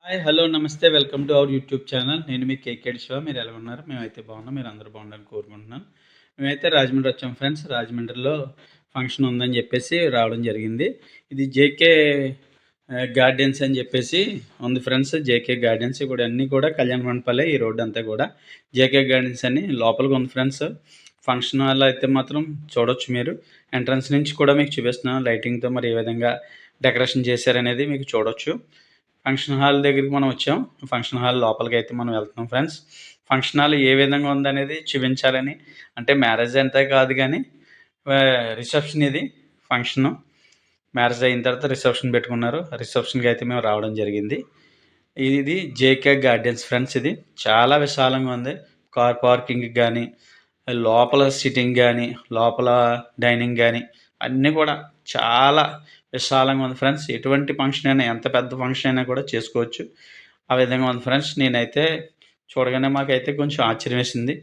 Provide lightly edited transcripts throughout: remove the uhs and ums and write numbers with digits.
Hi. Hello. నమస్తే. Welcome to our YouTube channel. నేను మీ కేకేడి శివ. మీరు ఎలా ఉన్నారు? మేమైతే బాగున్నాం. మీరందరూ బాగుండాలని కోరుకుంటున్నాను. మేమైతే రాజమండ్రి వచ్చాం ఫ్రెండ్స్. రాజమండ్రిలో ఫంక్షన్ ఉందని చెప్పేసి రావడం జరిగింది. ఇది జేకే గార్డెన్స్ అని చెప్పేసి ఉంది ఫ్రెండ్స్. జేకే గార్డెన్స్ ఇప్పుడు అన్నీ కూడా కళ్యాణ మండపాలే. ఈ రోడ్డు అంతా కూడా జేకే గార్డెన్స్ అని లోపలికి ఉంది ఫ్రెండ్స్. ఫంక్షన్ హాల్ అయితే మాత్రం చూడొచ్చు మీరు. ఎంట్రన్స్ నుంచి కూడా మీకు చూపిస్తున్నాను లైటింగ్తో మరి ఏ విధంగా డెకరేషన్ చేశారనేది మీకు చూడొచ్చు. ఫంక్షన్ హాల్ దగ్గరికి మనం వచ్చాం. ఫంక్షన్ హాల్ లోపలికి అయితే మనం వెళ్తున్నాం ఫ్రెండ్స్. ఫంక్షన్ హాల్ ఏ విధంగా ఉందనేది చూపించాలని, అంటే మ్యారేజ్ అంతే కాదు కానీ రిసెప్షన్ ఇది ఫంక్షను. మ్యారేజ్ అయిన తర్వాత రిసెప్షన్ పెట్టుకున్నారు. రిసెప్షన్కి అయితే మేము రావడం జరిగింది. ఇది జేకే గార్డెన్స్ ఫ్రెండ్స్. ఇది చాలా విశాలంగా ఉంది. కార్ పార్కింగ్ కానీ, లోపల సిట్టింగ్ కానీ, లోపల డైనింగ్ కానీ అన్నీ కూడా చాలా విశాలంగా ఉంది ఫ్రెండ్స్. ఎటువంటి ఫంక్షన్ అయినా, ఎంత పెద్ద ఫంక్షన్ అయినా కూడా చేసుకోవచ్చు. ఆ విధంగా ఉంది ఫ్రెండ్స్. నేనైతే చూడగానే మాకైతే కొంచెం ఆశ్చర్యం వేసింది.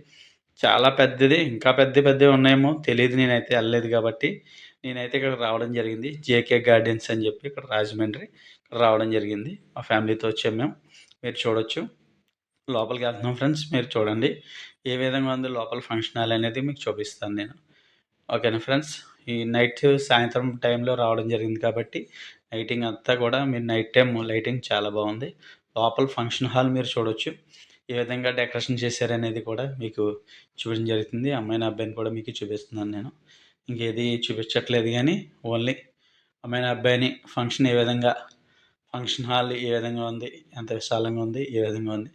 చాలా పెద్దది, ఇంకా పెద్దవి ఉన్నాయేమో తెలియదు. నేనైతే వెళ్ళలేదు కాబట్టి నేనైతే ఇక్కడికి రావడం జరిగింది. జేకే గార్డెన్స్ అని చెప్పి ఇక్కడ రాజమండ్రి ఇక్కడ రావడం జరిగింది. మా ఫ్యామిలీతో వచ్చాము మేము. మీరు చూడొచ్చు. లోపలికి వెళ్తున్నాం ఫ్రెండ్స్. మీరు చూడండి ఏ విధంగా ఉంది లోపల ఫంక్షన్ హాల్ అనేది మీకు చూపిస్తాను నేను. ఓకేనా ఫ్రెండ్స్. ఈ సాయంత్రం టైంలో రావడం జరిగింది కాబట్టి లైటింగ్ అంతా కూడా మీరు నైట్ టైం లైటింగ్ చాలా బాగుంది. లోపల ఫంక్షన్ హాల్ మీరు చూడొచ్చు. ఏ విధంగా డెకరేషన్ చేశారనేది కూడా మీకు చూపించడం జరుగుతుంది. అమ్మాయిని అబ్బాయిని కూడా మీకు చూపిస్తున్నాను నేను. ఇంకేది చూపించట్లేదు కానీ ఓన్లీ అమ్మాయిని అబ్బాయిని ఫంక్షన్ ఏ విధంగా, ఫంక్షన్ హాల్ ఏ విధంగా ఉంది, ఎంత విశాలంగా ఉంది, ఏ విధంగా ఉంది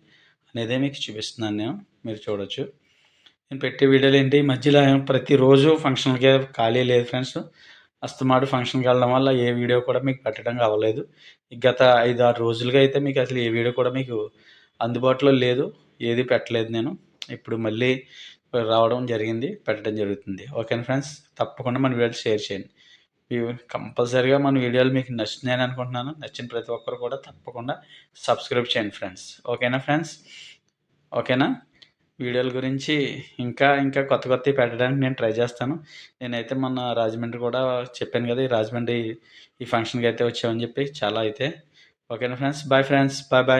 అనేదే మీకు చూపిస్తున్నాను నేను. మీరు చూడొచ్చు. నేను పెట్టే వీడియోలు ఏంటి ఈ మధ్యలో ప్రతిరోజు ఫంక్షన్‌లకే ఖాళీ లేదు ఫ్రెండ్స్. అస్తమాటు ఫంక్షన్‌కి వెళ్ళడం వల్ల ఏ వీడియో కూడా మీకు పెట్టడం అవ్వలేదు. గత 5, 6 రోజులుగా అయితే మీకు అసలు ఏ వీడియో కూడా మీకు అందుబాటులో లేదు. ఏది పెట్టలేదు నేను. ఇప్పుడు మళ్ళీ రావడం జరిగింది. పెట్టడం జరుగుతుంది. ఓకేనా ఫ్రెండ్స్. తప్పకుండా మన వీడియోలు షేర్ చేయండి. కంపల్సరీగా మన వీడియోలు మీకు నచ్చుతున్నాయని అనుకుంటున్నాను. నచ్చిన ప్రతి ఒక్కరు కూడా తప్పకుండా సబ్స్క్రైబ్ చేయండి ఫ్రెండ్స్. ఓకేనా ఫ్రెండ్స్. ఓకేనా. వీడియోల గురించి ఇంకా కొత్తవి పెట్టడానికి నేను ట్రై చేస్తాను. నేనైతే మొన్న రాజమండ్రి కూడా చెప్పాను కదా! ఈ రాజమండ్రి ఈ ఫంక్షన్‌కి అయితే వచ్చామని చెప్పి చాలా అయితే. ఓకేనా friends. Bye friends. Bye bye.